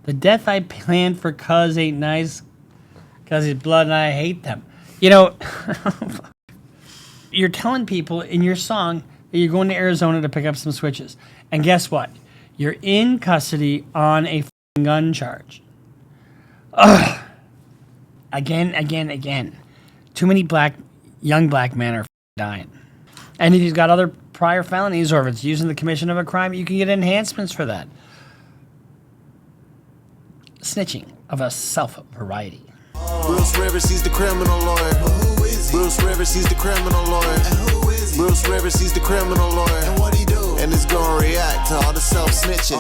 The death I planned for cuz ain't nice, cuz he's blood and I hate them. You know, you're telling people in your song that you're going to Arizona to pick up some switches. And guess what? You're in custody on a gun charge. Ugh. Again. Too many young black men are dying. And if he's got other prior felonies or if it's using the commission of a crime, you can get enhancements for that. Snitching of a self-variety. Bruce Rivers, he's the criminal lawyer. Who is he? Bruce Rivers, he's the criminal lawyer. And who is he? Bruce Rivers, he's the criminal lawyer. And what he do? And he's gonna react to all the self-snitching.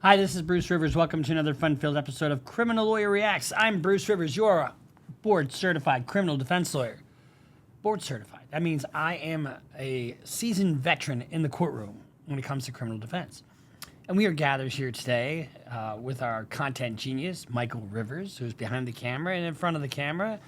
Hi, this is Bruce Rivers. Welcome to another fun-filled episode of Criminal Lawyer Reacts. I'm Bruce Rivers, your board-certified criminal defense lawyer. Board-certified. That means I am a seasoned veteran in the courtroom when it comes to criminal defense. And we are gathered here today with our content genius, Michael Rivers, who's behind the camera and in front of the camera.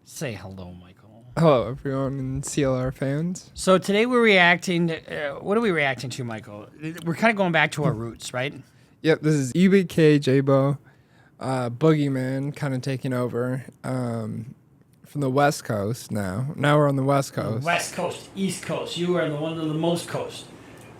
Say hello, Michael. Hello, everyone, and CLR fans. So today we're reacting to, what are we reacting to, Michael? We're kind of going back to our roots, right? Yep, this is EBK Jaaybo, Boogieman, kind of taking over from the West Coast now. Now we're on the West Coast. West Coast, East Coast. You are the one of the most coast.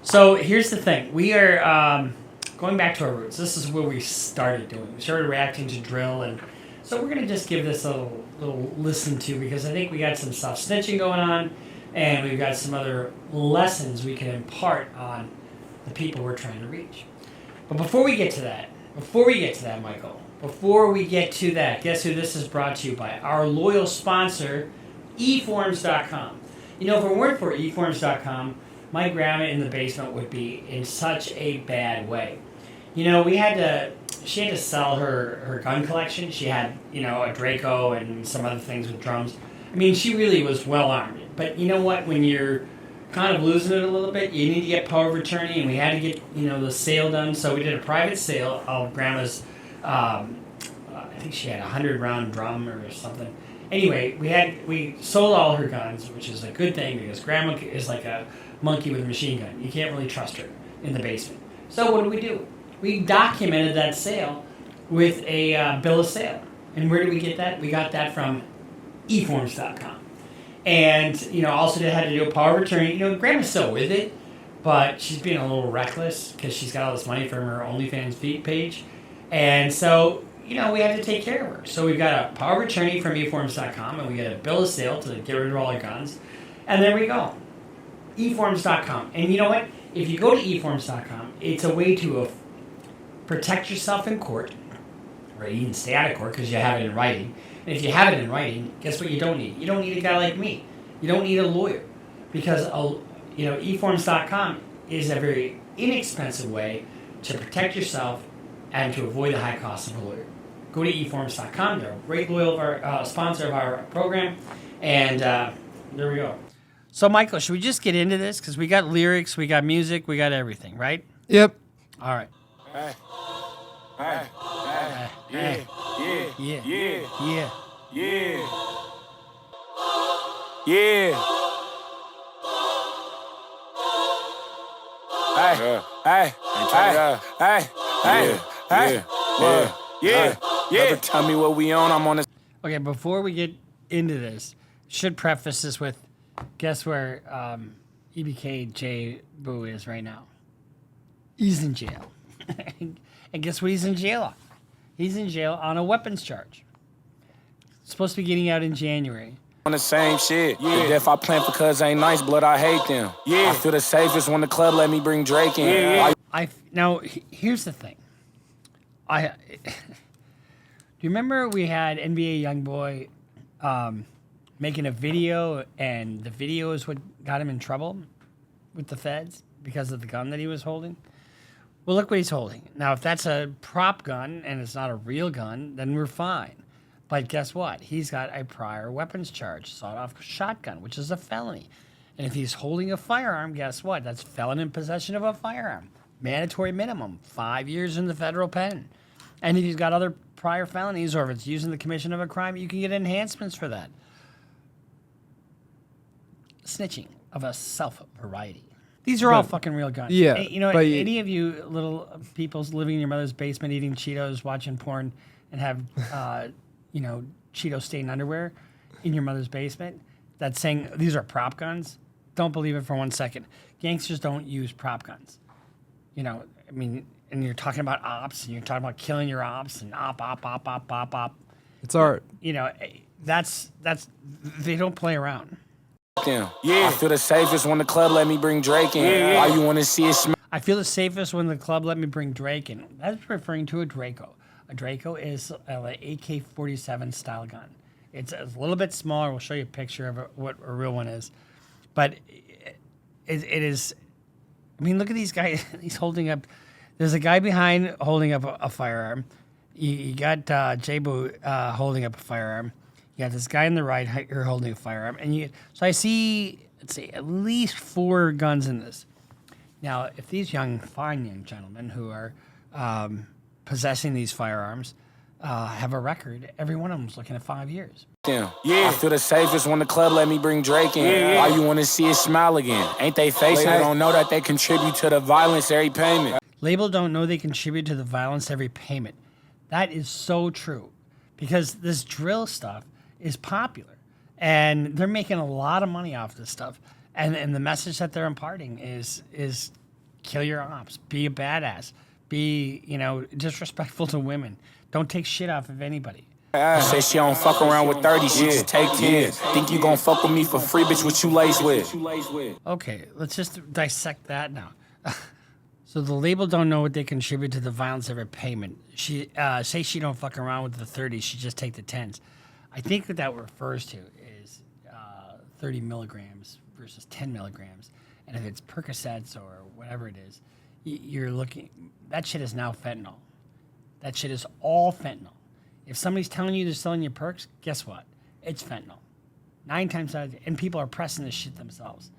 So here's the thing. We are going back to our roots. This is where we started doing. We started reacting to drill, and so we're going to just give this a little listen to because I think we got some self-snitching going on, and we've got some other lessons we can impart on the people we're trying to reach. But before we get to that, Michael, guess who this is brought to you by? Our loyal sponsor, eForms.com. You know, if it weren't for eForms.com, my grandma in the basement would be in such a bad way. You know, she had to sell her gun collection. She had, a Draco and some other things with drums. I mean, she really was well armed. But you know what? When you're kind of losing it a little bit, you need to get power of attorney, and we had to get, the sale done. So we did a private sale of grandma's, I think she had a 100-round drum or something. Anyway, we sold all her guns, which is a good thing because grandma is like a monkey with a machine gun. You can't really trust her in the basement. So what do? We documented that sale with a bill of sale. And where did we get that? We got that from eForms.com. And, also they had to do a power of attorney. Grandma's still with it, but she's being a little reckless because she's got all this money from her OnlyFans page. And so, we had to take care of her. So we've got a power of attorney from eForms.com, and we get a bill of sale to get rid of all our guns. And there we go. eForms.com. And you know what? If you go to eForms.com, it's a way to protect yourself in court, or even stay out of court because you have it in writing. And if you have it in writing, guess what you don't need? You don't need a guy like me. You don't need a lawyer. Because, eForms.com is a very inexpensive way to protect yourself and to avoid the high cost of a lawyer. Go to eForms.com. They're a great loyal sponsor of our program. And there we go. So, Michael, should we just get into this? Because we got lyrics, we got music, we got everything, right? Yep. All right. Yeah. Tell me what we on. I'm on this. Okay, before we get into this, should preface this with, guess where EBK Jaaybo is right now? He's in jail. And guess what he's in jail on? He's in jail on a weapons charge. Supposed to be getting out in January. On the same shit. Yeah. The death I plan for cuz ain't nice, blood I hate them. Yeah. I feel the safest when the club let me bring Drake in. Yeah. Now, here's the thing. Do you remember we had NBA YoungBoy making a video, and the video is what got him in trouble with the feds because of the gun that he was holding? Well, look what he's holding. Now, if that's a prop gun and it's not a real gun, then we're fine. But guess what? He's got a prior weapons charge, sawed-off shotgun, which is a felony. And if he's holding a firearm, guess what? That's felon in possession of a firearm. Mandatory minimum, 5 years in the federal pen. And if he's got other prior felonies or if it's using the commission of a crime, you can get enhancements for that. Snitching of a self-variety. These are all fucking real guns. Yeah, You know, but any of you little people's living in your mother's basement, eating Cheetos, watching porn, and have, Cheeto stained underwear in your mother's basement, that's saying these are prop guns. Don't believe it for 1 second. Gangsters don't use prop guns. You know, I mean, and you're talking about ops, and you're talking about killing your ops, and op. It's art. You know, that's they don't play around. Yeah. I feel the safest when the club let me bring Drake in. Why you wanna see it smell? I feel the safest when the club let me bring Drake in. That's referring to a Draco. A Draco is an AK-47 style gun. It's a little bit smaller. We'll show you a picture of what a real one is. But it is, I mean, look at these guys. He's holding up, there's a guy behind holding up a firearm. You got Jaaybo holding up a firearm. You got this guy on the right here holding a firearm. So I see, let's see, at least 4 guns in this. Now, if these fine young gentlemen who are possessing these firearms have a record, every one of them's looking at 5 years. I feel the safest when the club let me bring Drake in. Why you wanna see it smile again? Ain't they facing? They don't know that they contribute to the violence every payment. Label don't know they contribute to the violence every payment. That is so true, because this drill stuff is popular, and they're making a lot of money off this stuff. And the message that they're imparting is kill your ops, be a badass, be disrespectful to women, don't take shit off of anybody. Say she don't fuck around with 30, she just take 10. Think you gon' fuck with me for free, bitch, what you lace with? Okay, let's just dissect that now. So the label don't know what they contribute to the violence of her payment. She say she don't fuck around with the 30s, she just take the 10s. I think what that refers to is 30 milligrams versus 10 milligrams. And if it's Percocets or whatever it is, you're looking, that shit is now fentanyl. That shit is all fentanyl. If somebody's telling you they're selling you perks, guess what? It's fentanyl. 9 times out of 10, and people are pressing this shit themselves.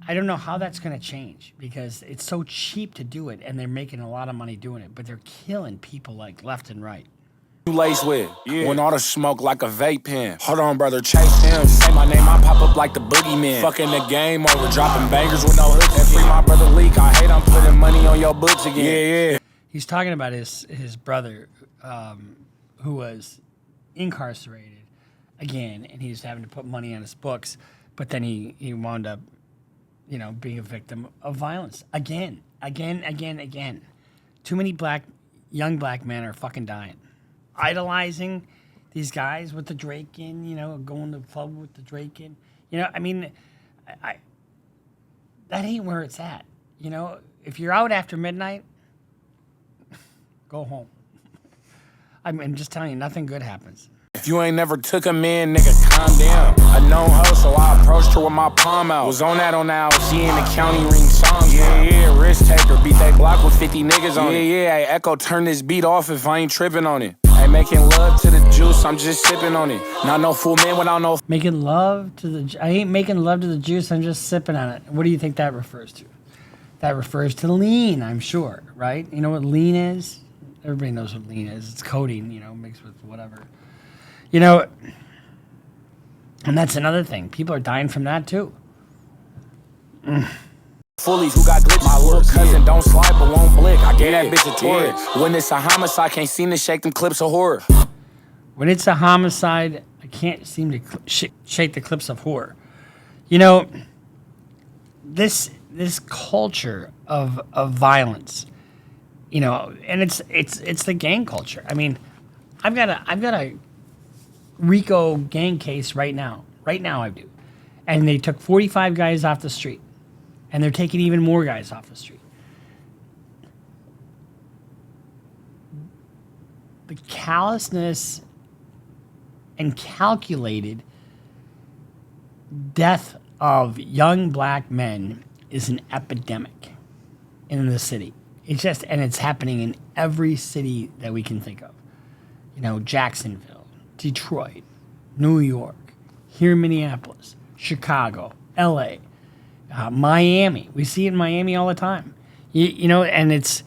I don't know how that's going to change, because it's so cheap to do it, and they're making a lot of money doing it, but they're killing people like left and right. You lace with, when all the smoke like a vape pen. Hold on, brother, chase him. Say my name, I pop up like the boogeyman. Fucking the game over, dropping bangers with no hooks. And free my brother Leak. I hate I'm putting money on your books again. Yeah. He's talking about his brother, who was incarcerated again, and he was having to put money on his books, but then he wound up, being a victim of violence again. Too many young black men are fucking dying, idolizing these guys with the Drake in, going to the club with the Drake in. I mean, that ain't where it's at. If you're out after midnight, go home. I'm just telling you, nothing good happens. If you ain't never took a man, nigga, calm down. I known her, so I approached her with my palm out. Was on that, she in the county ring songs. Yeah, risk taker, beat that block with 50 niggas on it. Yeah, hey, Echo, turn this beat off if I ain't tripping on it. Ain't making love to the juice, I'm just sipping on it. Not no fool man without no... Making love to the... I ain't making love to the juice, I'm just sipping on it. What do you think that refers to? That refers to lean, I'm sure, right? You know what lean is? Everybody knows what lean is. It's codeine, mixed with whatever. And that's another thing. People are dying from that too. Fullies who got glitch. My little cousin don't slide but won't blick. I gave that bitch a tour. When it's a homicide, can't seem to shake them clips of horror. When it's a homicide, I can't seem to shake the clips of horror. This culture of violence, and it's the gang culture. I mean, I've got a RICO gang case right now. Right now I do. And they took 45 guys off the street. And they're taking even more guys off the street. The callousness and calculated death of young black men is an epidemic in the city. And it's happening in every city that we can think of. Jacksonville, Detroit, New York, here in Minneapolis, Chicago, LA, Miami. We see it in Miami all the time. And it's,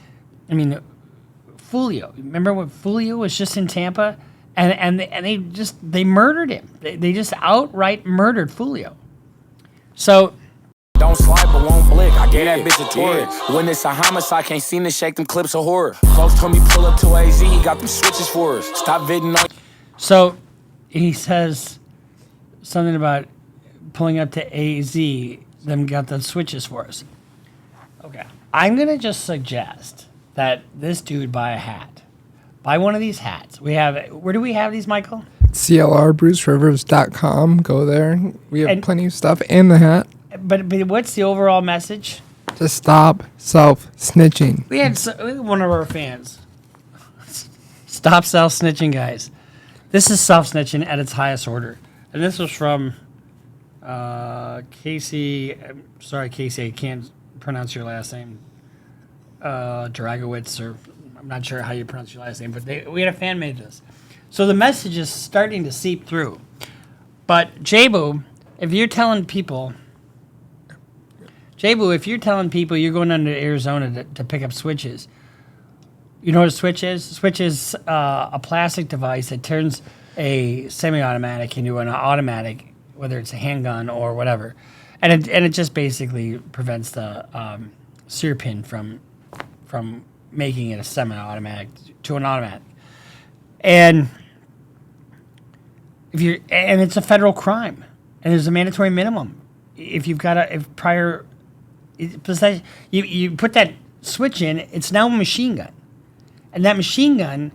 Fulio. Remember what Fulio was just in Tampa? And they murdered him. They just outright murdered Fulio. So Don't slide but won't blick. I gave that bitch a tour. When it's a homicide, can't seem to shake them clips of horror. Folks told me pull up to AZ, he got them switches for us. Stop bidding on. So he says something about pulling up to AZ, them got the switches for us. Okay. I'm going to just suggest that this dude buy a hat. Buy one of these hats. Where do we have these, Michael? CLRBruceRivers.com. Go there. We have plenty of stuff and the hat. But what's the overall message? Just stop self-snitching. We had one of our fans. Stop self-snitching, guys. This is self-snitching at its highest order. And this was from Casey. Sorry, Casey, I can't pronounce your last name. Dragowitz, or I'm not sure how you pronounce your last name, but we had a fan made this. So the message is starting to seep through. But Jaaybo, if you're telling people you're going down to Arizona to pick up switches, you know what a switch is? A switch is a plastic device that turns a semi-automatic into an automatic, whether it's a handgun or whatever. And it just basically prevents the sear pin from making it a semi-automatic to an automatic. And it's a federal crime, and there's a mandatory minimum. If you've got you put that switch in, it's now a machine gun, and that machine gun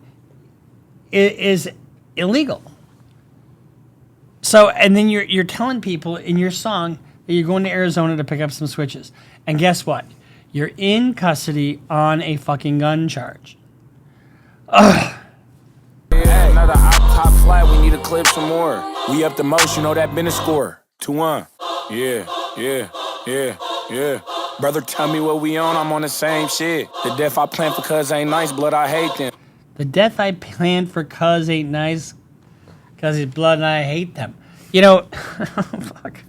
is illegal. So, and then you're telling people in your song that you're going to Arizona to pick up some switches, and guess what? You're in custody on a fucking gun charge. Ugh. Yeah, another top flat, we need to clip some more. We up the most, you know that been a score. 2-1. Yeah. Brother, tell me what we on, I'm on the same shit. The death I plan for cuz ain't nice, blood, I hate them. The death I planned for cuz ain't nice, cuz it's blood and I hate them. You know, fuck.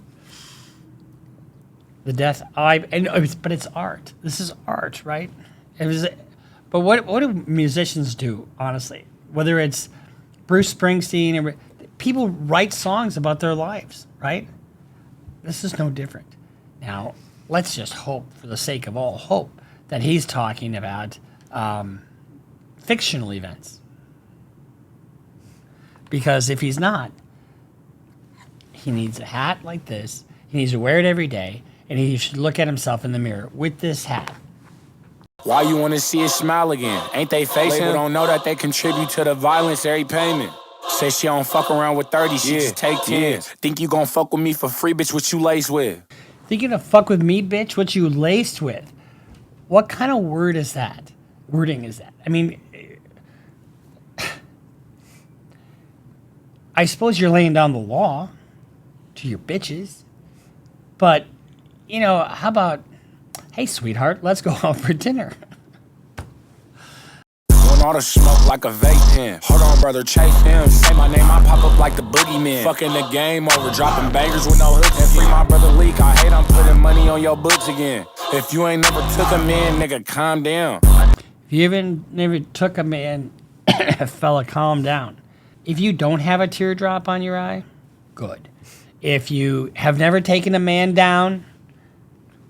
The death but it's art. This is art, right? But what do musicians do, honestly? Whether it's Bruce Springsteen, or people write songs about their lives, right? This is no different. Now, let's just hope, for the sake of all hope, that he's talking about fictional events. Because if he's not, he needs a hat like this. He needs to wear it every day, and he should look at himself in the mirror with this hat. Why you want to see it smile again? Ain't they facing? People don't know that they contribute to the violence every payment. Say she don't fuck around with 30, she just take 10. Think you gon' fuck with me for free, bitch, what you laced with? Think you gonna fuck with me, bitch, what you laced with? What kind of wording is that? I mean, I suppose you're laying down the law to your bitches. But, you know, how about, hey, sweetheart, let's go out for dinner. When all the smoke like a vape pen. Hold on, brother, chase him. Say my name, I pop up like the Boogieman. Fucking the game over, dropping bangers with no hooks. And free my brother Leak, I hate I'm putting money on your books again. If you ain't never took a man, nigga, calm down. If you even never took a man, fella, calm down. If you don't have a teardrop on your eye, good. If you have never taken a man down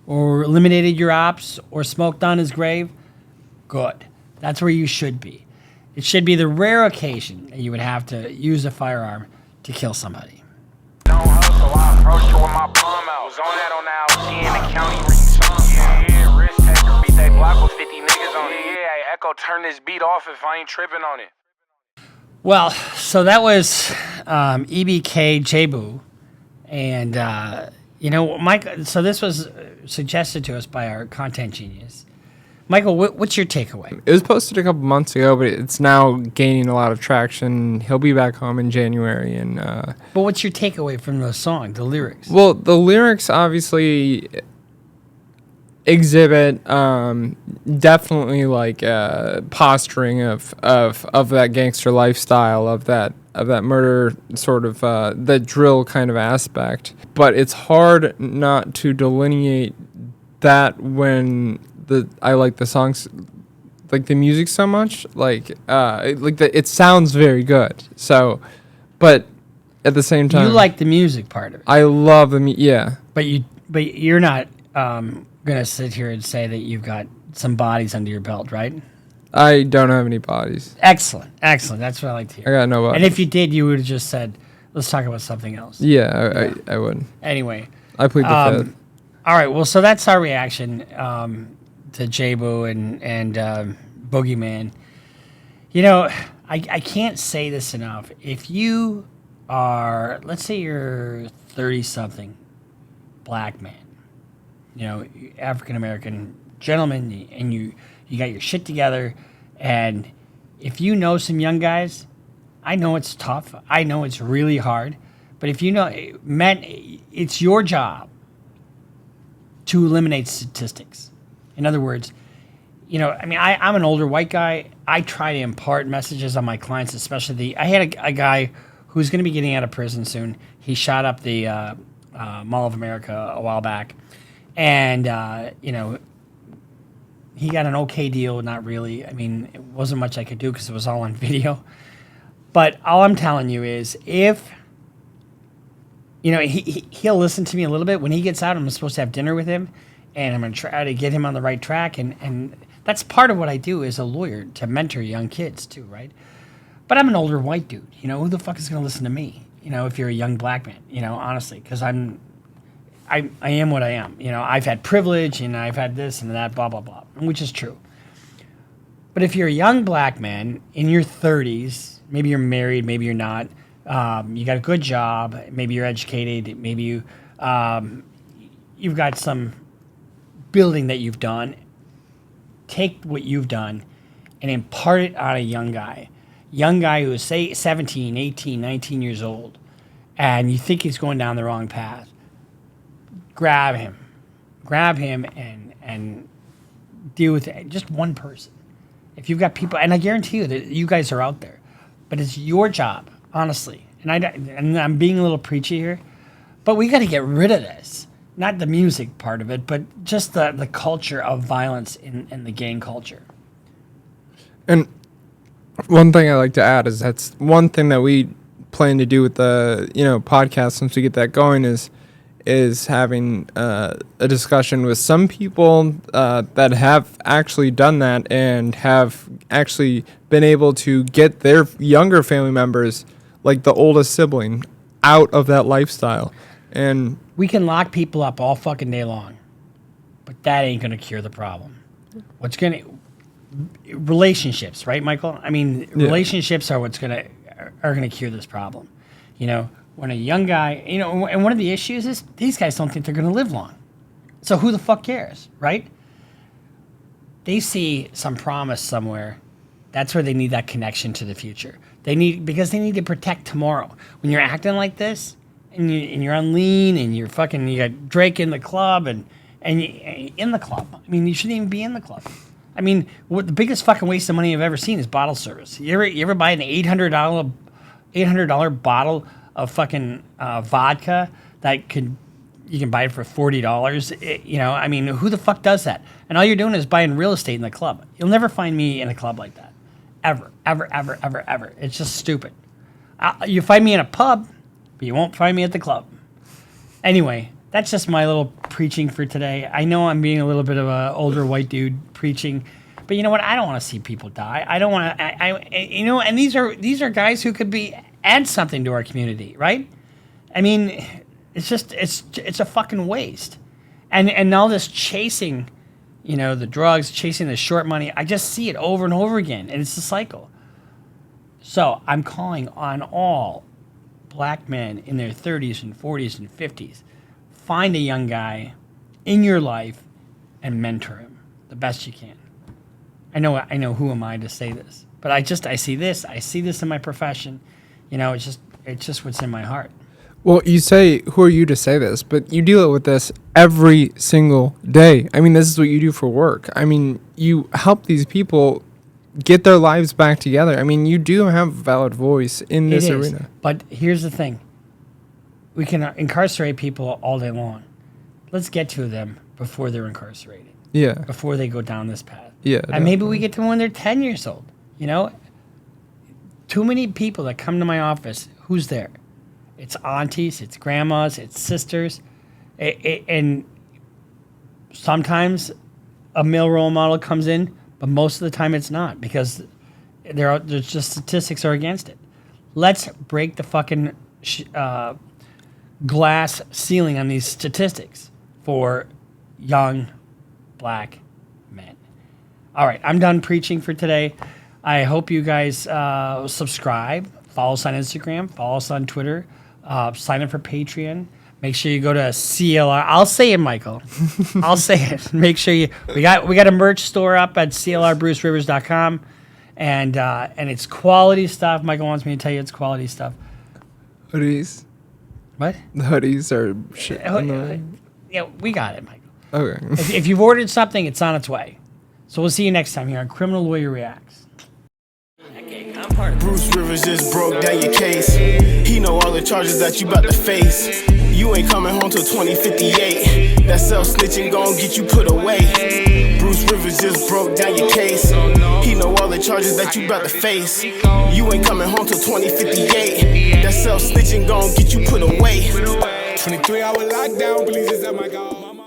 or eliminated your ops or smoked on his grave, good. That's where you should be. It should be the rare occasion that you would have to use a firearm to kill somebody. No hustle, I approached her with my palm out. Was on that, she in the county ring song. Yeah, risk taker, beat they block with 50 niggas on it. Yeah, Echo, turn this beat off if I ain't tripping on it. Well, so that was EBK Jaaybo. And, you know, Mike, so this was suggested to us by our content genius. Michael, what's your takeaway? It was posted a couple months ago, but it's now gaining a lot of traction. He'll be back home in January. And but what's your takeaway from the song, the lyrics? Well, the lyrics obviously exhibit definitely like posturing of that gangster lifestyle, of that murder sort of the drill kind of aspect. But it's hard not to delineate that when I like the songs, like the music so much, it sounds very good. So, but at the same time, you like the music part of it. I love the yeah. But you're not gonna sit here and say that you've got some bodies under your belt, right? I don't have any bodies. Excellent. That's what I like to hear. I got no bodies. And if you did, you would have just said, "Let's talk about something else." Yeah, I would. Anyway, I plead the fifth. all right. Well, so that's our reaction to Jaaybo and Boogieman. You know, I can't say this enough. If you are, let's say you're 30-something, black man, African American gentleman, and you got your shit together, and if you know some young guys, I know it's tough. I know it's really hard, but if you know, it's your job to eliminate statistics. In other words, I'm an older white guy. I try to impart messages on my clients, especially I had a guy who's going to be getting out of prison soon. He shot up the Mall of America a while back, and he got an okay deal. Not really. I mean, it wasn't much I could do because it was all on video. But all I'm telling you is, if he'll listen to me a little bit when he gets out, I'm supposed to have dinner with him, and I'm going to try to get him on the right track, and that's part of what I do as a lawyer, to mentor young kids too, right? But I'm an older white dude. Who the fuck is going to listen to me? If you're a young black man, honestly, because I am what I am. I've had privilege, and I've had this and that, blah, blah, blah, which is true. But if you're a young black man in your 30s, maybe you're married, maybe you're not, you got a good job, maybe you're educated, maybe you've got some building that you've done, take what you've done and impart it on a young guy who is, say, 17, 18, 19 years old, and you think he's going down the wrong path. Grab him and deal with it. Just one person. If you've got people, and I guarantee you that you guys are out there, but it's your job, honestly. And I'm being a little preachy here, but we got to get rid of this. Not the music part of it, but just the culture of violence in the gang culture. And one thing I like to add is that's one thing that we plan to do with the podcast once we get that going is having a discussion with some people that have actually done that and have actually been able to get their younger family members, like the oldest sibling, out of that lifestyle. And we can lock people up all fucking day long, but that ain't going to cure the problem. Relationships, right, Michael? I mean, relationships are what's going to cure this problem. When a young guy, and one of the issues is these guys don't think they're going to live long. So who the fuck cares, right? They see some promise somewhere. That's where they need that connection to the future. Because they need to protect tomorrow. When you're acting like this, and you're on lean, and you got Drake in the club, and in the club. I mean, you shouldn't even be in the club. I mean, the biggest fucking waste of money I've ever seen is bottle service. You ever buy an $800 bottle of fucking vodka that you can buy it for $40? I mean, who the fuck does that? And all you're doing is buying real estate in the club. You'll never find me in a club like that, ever. It's just stupid. You find me in a pub, but you won't find me at the club. Anyway, that's just my little preaching for today. I know I'm being a little bit of an older white dude preaching, but you know what? I don't want to see people die. I don't want to. And these are guys who could add something to our community, right? I mean, it's a fucking waste, and all this chasing, the drugs, chasing the short money. I just see it over and over again, and it's a cycle. So I'm calling on all black men in their 30s and 40s and 50s. Find a young guy in your life and mentor him the best you can. I know who am I to say this, but I see this in my profession. It's just what's in my heart. Well, you say, who are you to say this? But you deal with this every single day. I mean, this is what you do for work. I mean, you help these people get their lives back together. I mean, you do have a valid voice in this arena. But here's the thing. We can incarcerate people all day long. Let's get to them before they're incarcerated. Yeah. Before they go down this path. Yeah. And maybe we get to them when they're 10 years old. Too many people that come to my office, who's there? It's aunties, it's grandmas, it's sisters. And sometimes a male role model comes in, but most of the time it's not because there's just statistics are against it. Let's break the fucking glass ceiling on these statistics for young black men. All right, I'm done preaching for today. I hope you guys subscribe, follow us on Instagram, follow us on Twitter, sign up for Patreon. Make sure you go to CLR. I'll say it, Michael. I'll say it. Make sure we got a merch store up at clrbrucerivers.com, and it's quality stuff. Michael wants me to tell you it's quality stuff. Hoodies. What? The hoodies are shit. Yeah, we got it, Michael. Okay. If you've ordered something, it's on its way. So we'll see you next time here on Criminal Lawyer Reacts. Bruce Rivers just broke down your case. He know all the charges that you about to face. You ain't coming home till 2058. That self-snitching gon' get you put away. Bruce Rivers just broke down your case. He know all the charges that you about to face. You ain't coming home till 2058. That self-snitching gon' get you put away. 23-hour lockdown, please, is that my God?